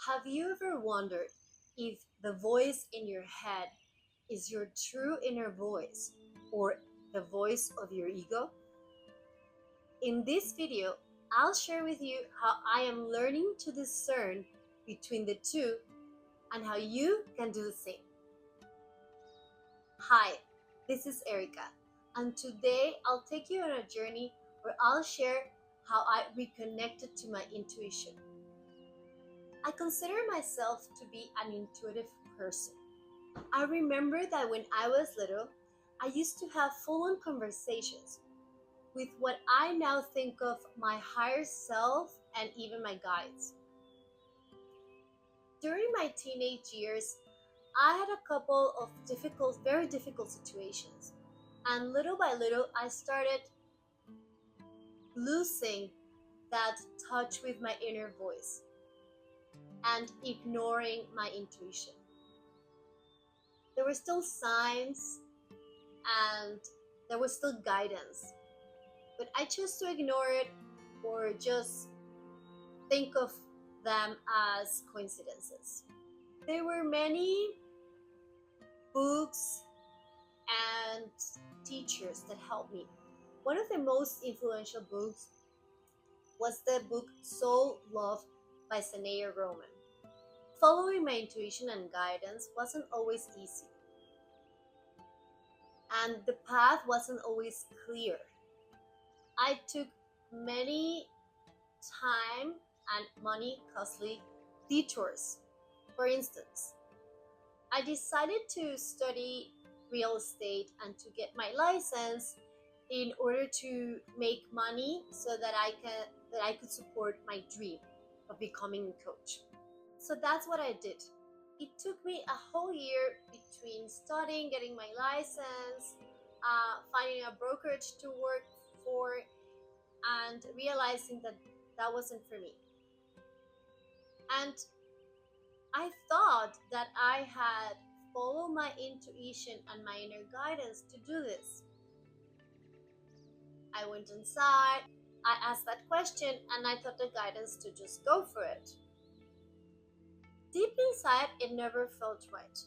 Have you ever wondered if the voice in your head is your true inner voice or the voice of your ego? In this video, I'll share with you how I am learning to discern between the two and how you can do the same. Hi, this is Erica, and today I'll take you on a journey where I'll share how I reconnected to my intuition. I consider myself to be an intuitive person. I remember that when I was little, I used to have full on conversations with what I now think of my higher self and even my guides. During my teenage years, I had a couple of very difficult situations, and little by little, I started losing that touch with my inner voice and ignoring my intuition. There were still signs and there was still guidance, but I chose to ignore it or just think of them as coincidences. There were many books and teachers that helped me. One of the most influential books was the book Soul Love by Sanaya Roman. Following my intuition and guidance wasn't always easy, and the path wasn't always clear. I took many time and money costly detours. For instance, I decided to study real estate and to get my license in order to make money so that I could support my dream of becoming a coach. So that's what I did. It took me a whole year between studying, getting my license, finding a brokerage to work for, and realizing that that wasn't for me. And I thought that I had followed my intuition and my inner guidance to do this. I went inside, I asked that question, and I thought the guidance to just go for it. Deep inside, it never felt right.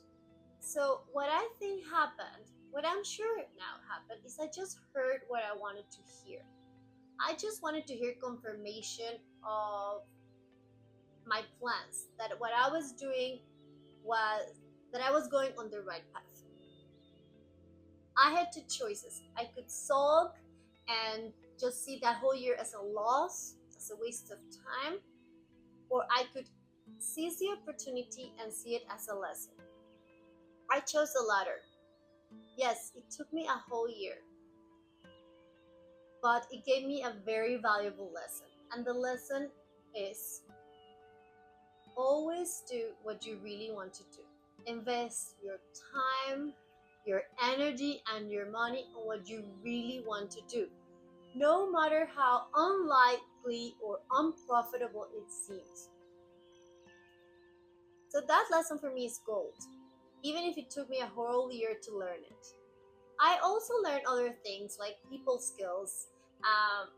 So, what I think happened, what I'm sure now happened, is I just heard what I wanted to hear. I just wanted to hear confirmation of my plans, that what I was doing was that I was going on the right path. I had two choices. I could sulk and just see that whole year as a loss, as a waste of time, or I could seize the opportunity and see it as a lesson. I chose the latter. Yes, it took me a whole year, but it gave me a very valuable lesson. And the lesson is always do what you really want to do. Invest your time, your energy, and your money on what you really want to do, no matter how unlikely or unprofitable it seems. So that lesson for me is gold, even if it took me a whole year to learn it. I also learned other things like people skills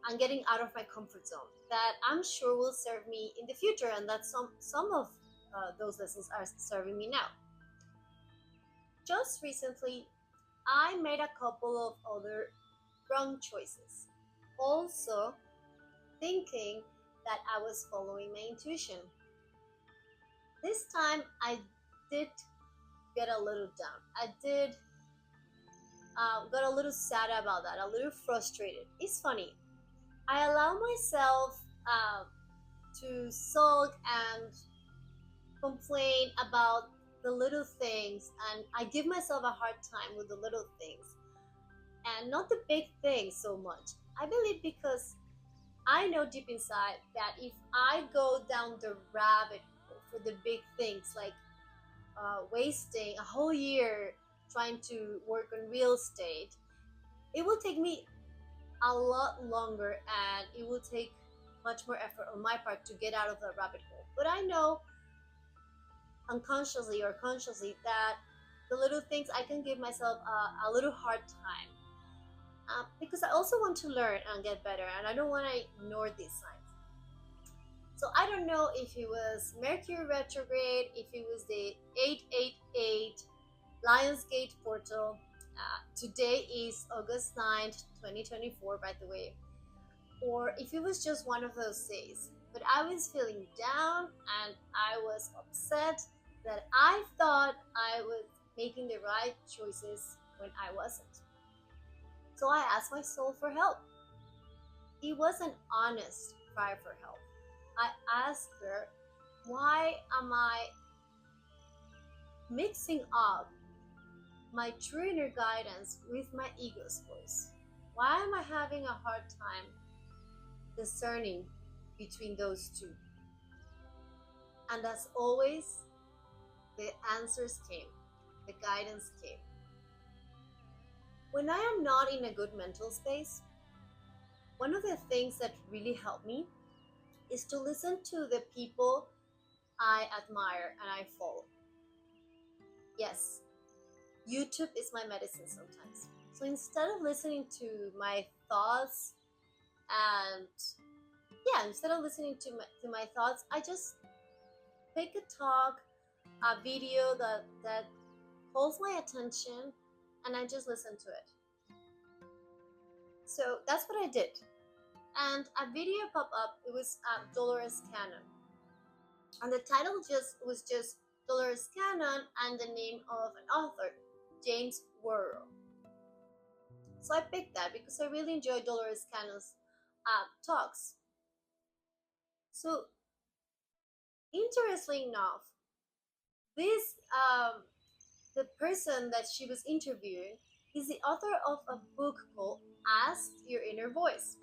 and getting out of my comfort zone that I'm sure will serve me in the future, and that some of those lessons are serving me now. Just recently, I made a couple of other wrong choices, also thinking that I was following my intuition. This time, I did get a little down. I did got a little sad about that, a little frustrated. It's funny. I allow myself to sulk and complain about the little things, and I give myself a hard time with the little things and not the big things so much. I believe because I know deep inside that if I go down the rabbit hole for the big things, like wasting a whole year trying to work on real estate, it will take me a lot longer and it will take much more effort on my part to get out of the rabbit hole. But I know unconsciously or consciously that the little things I can give myself a little hard time because I also want to learn and get better, and I don't want to ignore these signs. So I don't know if it was Mercury retrograde, if it was the 888 Lionsgate portal. Today is August 9th, 2024, by the way. Or if it was just one of those days. But I was feeling down and I was upset that I thought I was making the right choices when I wasn't. So I asked my soul for help. It was an honest cry for help. I asked her, why am I mixing up my true inner guidance with my ego's voice? Why am I having a hard time discerning between those two? And as always, the answers came, the guidance came. When I am not in a good mental space, one of the things that really helped me is to listen to the people I admire and I follow. Yes, YouTube is my medicine sometimes. So instead of listening to my thoughts and instead of listening to my thoughts, I just pick a video that holds my attention, and I just listen to it. So that's what I did. And a video popped up. It was Dolores Cannon, and the title was just Dolores Cannon and the name of an author, James Worrell. So I picked that because I really enjoy Dolores Cannon's talks. So interestingly enough, this the person that she was interviewing is the author of a book called Ask Your Inner Voice.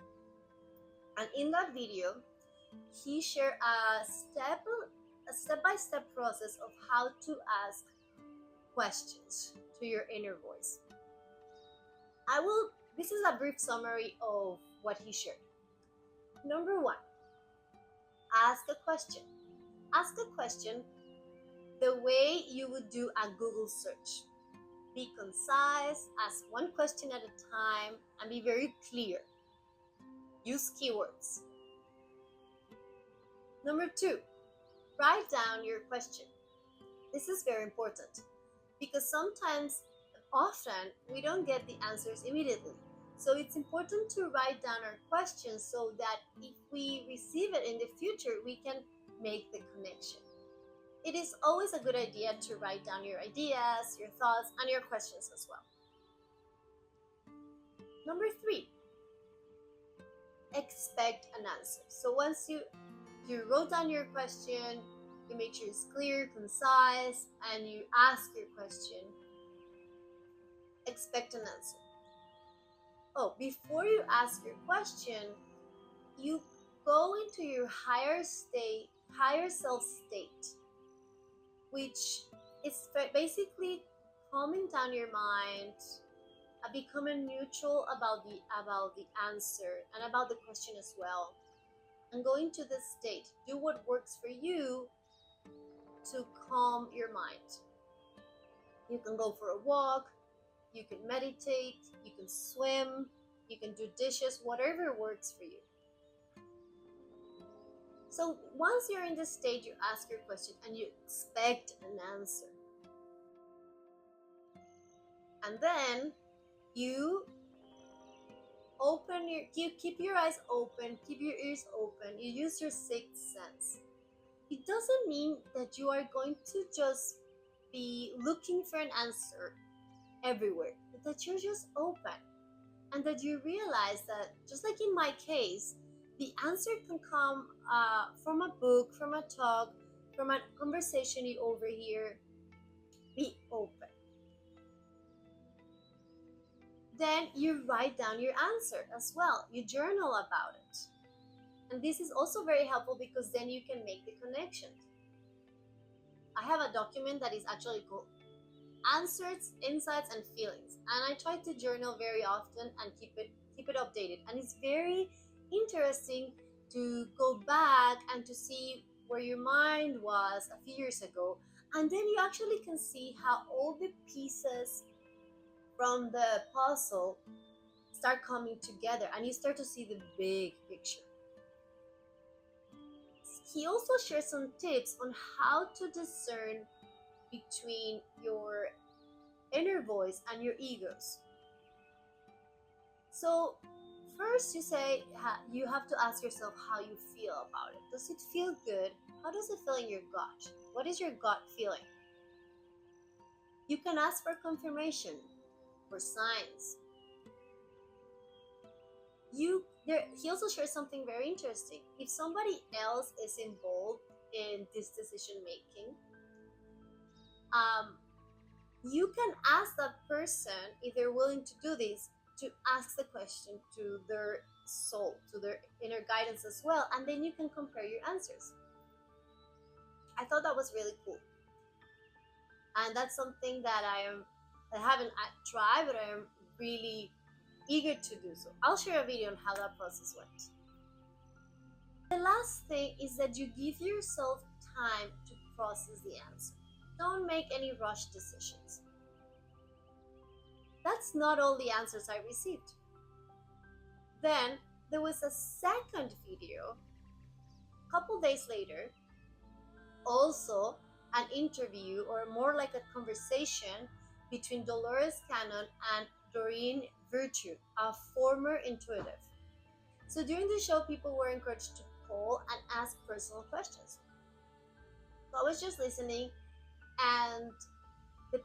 And in that video, he shared a step-by-step process of how to ask questions to your inner voice. This is a brief summary of what he shared. Number 1, ask a question. Ask a question the way you would do a Google search. Be concise, ask one question at a time, and be very clear. Use keywords. Number 2, write down your question. This is very important because often, we don't get the answers immediately. So it's important to write down our questions so that if we receive it in the future, we can make the connection. It is always a good idea to write down your ideas, your thoughts, and your questions as well. Number 3, expect an answer. So once you wrote down your question, you make sure it's clear, concise, and you ask your question, expect an answer. Oh, before you ask your question, you go into your higher self state, which is basically calming down your mind, becoming neutral about the answer and about the question as well, and go into this state. Do what works for you to calm your mind. You can go for a walk, you can meditate, you can swim, you can do dishes, whatever works for you. So once you're in this state, you ask your question and you expect an answer. And then you keep your eyes open, keep your ears open, you use your sixth sense. It doesn't mean that you are going to just be looking for an answer everywhere, but that you're just open and that you realize that, just like in my case, the answer can come from a book, from a talk, from a conversation you overhear. Be open. Then you write down your answer as well. You journal about it. And this is also very helpful because then you can make the connection. I have a document that is actually called Answers, Insights, and Feelings. And I try to journal very often and keep it updated. And it's very interesting to go back and to see where your mind was a few years ago. And then you actually can see how all the pieces from the puzzle start coming together and you start to see the big picture. He also shares some tips on how to discern between your inner voice and your egos. So, first you have to ask yourself how you feel about it. Does it feel good? How does it feel in your gut? What is your gut feeling? You can ask for confirmation, for signs. He also shares something very interesting. If somebody else is involved in this decision making, you can ask that person if they're willing to do this, to ask the question to their soul, to their inner guidance as well, and then you can compare your answers. I thought that was really cool, and that's something that I haven't tried, but I am really eager to do so. I'll share a video on how that process went. The last thing is that you give yourself time to process the answer. Don't make any rush decisions. That's not all the answers I received. Then there was a second video a couple days later, also an interview, or more like a conversation between Dolores Cannon and Doreen Virtue, a former intuitive. So during the show, people were encouraged to call and ask personal questions. So I was just listening, and the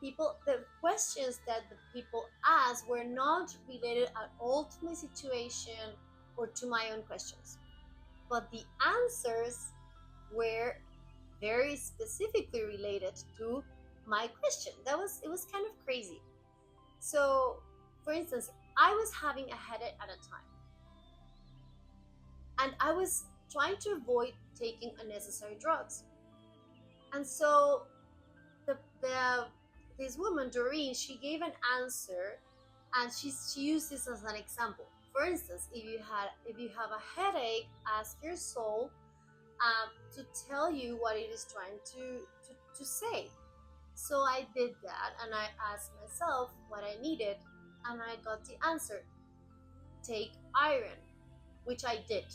questions that the people asked were not related at all to my situation or to my own questions, but the answers were very specifically related to my question. It was kind of crazy. So, for instance, I was having a headache at a time, and I was trying to avoid taking unnecessary drugs. And so this woman, Doreen, she gave an answer, and she used this as an example. For instance, if you have a headache, ask your soul to tell you what it is trying to say. So I did that, and I asked myself what I needed, and I got the answer: take iron, which I did.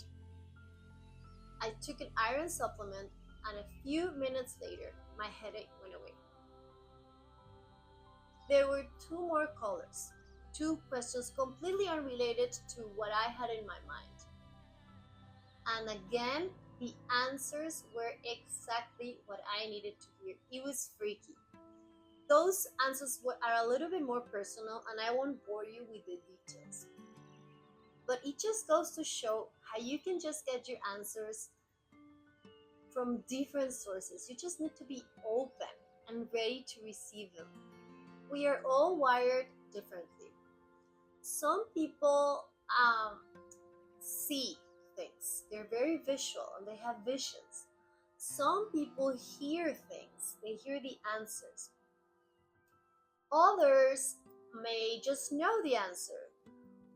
I took an iron supplement, and a few minutes later, my headache went away. There were two more callers, two questions completely unrelated to what I had in my mind. And again, the answers were exactly what I needed to hear. It was freaky. Those answers are a little bit more personal, and I won't bore you with the details. But it just goes to show how you can just get your answers from different sources. You just need to be open and ready to receive them. We are all wired differently. Some people see things. They're very visual and they have visions. Some people hear things. They hear the answers. Others may just know the answer.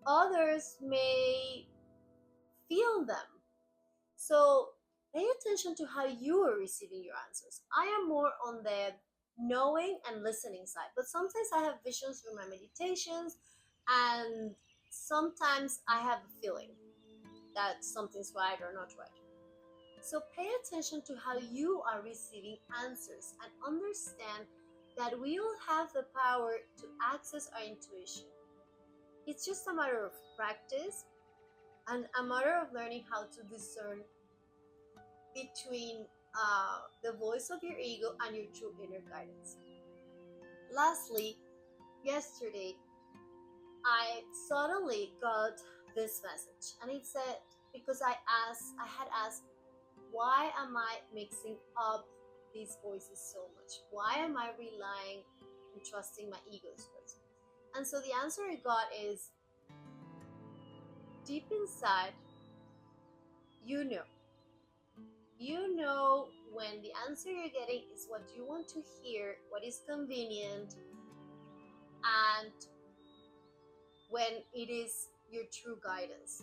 Others may feel them. So pay attention to how you are receiving your answers. I am more on the knowing and listening side, but sometimes I have visions through my meditations, and sometimes I have a feeling that something's right or not right. So pay attention to how you are receiving answers, and understand that we all have the power to access our intuition. It's just a matter of practice and a matter of learning how to discern between the voice of your ego and your true inner guidance. Lastly, yesterday, I suddenly got this message, and it said, because I had asked, why am I mixing up these voices so much? Why am I relying and trusting my ego's voice? And so the answer I got is, deep inside, you know. You know when the answer you're getting is what you want to hear, what is convenient, and when it is your true guidance.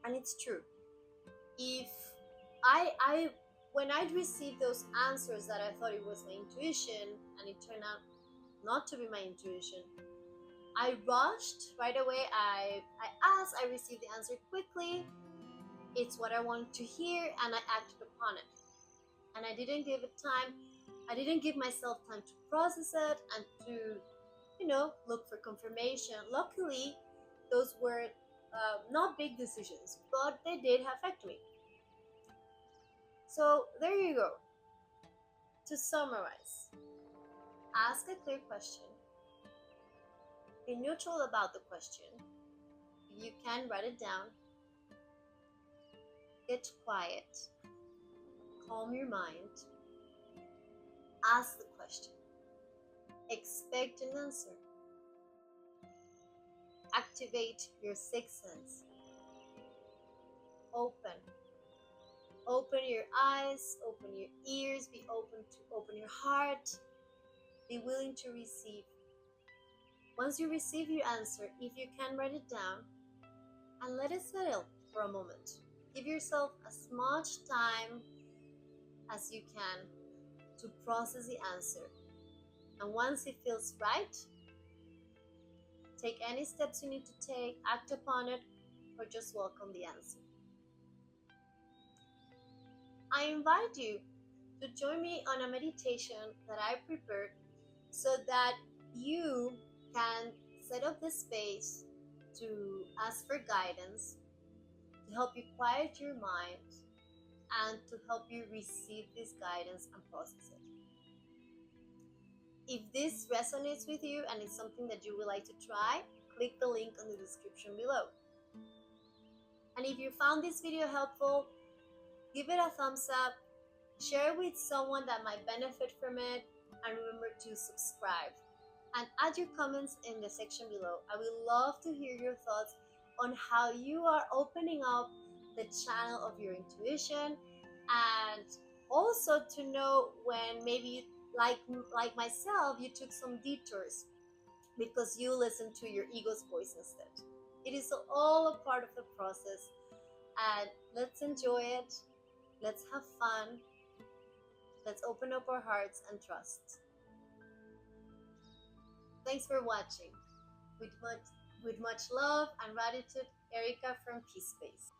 And it's true. If when I'd received those answers that I thought it was my intuition, and it turned out not to be my intuition, I rushed right away. I asked, I received the answer quickly. It's what I wanted to hear, and I acted upon upon it. And I didn't give it time. I didn't give myself time to process it and to, look for confirmation. Luckily, those were not big decisions, but they did affect me. So there you go. To summarize, ask a clear question. Be neutral about the question. If you can, write it down. Get quiet. Calm your mind. Ask the question. Expect an answer. Activate your sixth sense. Open. Open your eyes, open your ears, be open your heart. Be willing to receive. Once you receive your answer, if you can, write it down and let it settle for a moment. Give yourself as much time as you can to process the answer. And once it feels right, take any steps you need to take, act upon it, or just welcome the answer. I invite you to join me on a meditation that I prepared so that you can set up the space to ask for guidance, to help you quiet your mind, and to help you receive this guidance and process it. If this resonates with you and it's something that you would like to try, click the link in the description below. And if you found this video helpful, give it a thumbs up, share it with someone that might benefit from it, and remember to subscribe. And add your comments in the section below. I would love to hear your thoughts on how you are opening up the channel of your intuition, and also to know when maybe, like myself, you took some detours because you listened to your ego's voice instead. It is all a part of the process, and let's enjoy it. Let's have fun. Let's open up our hearts and trust. Thanks for watching. With much love and gratitude, Erica from Peace Space.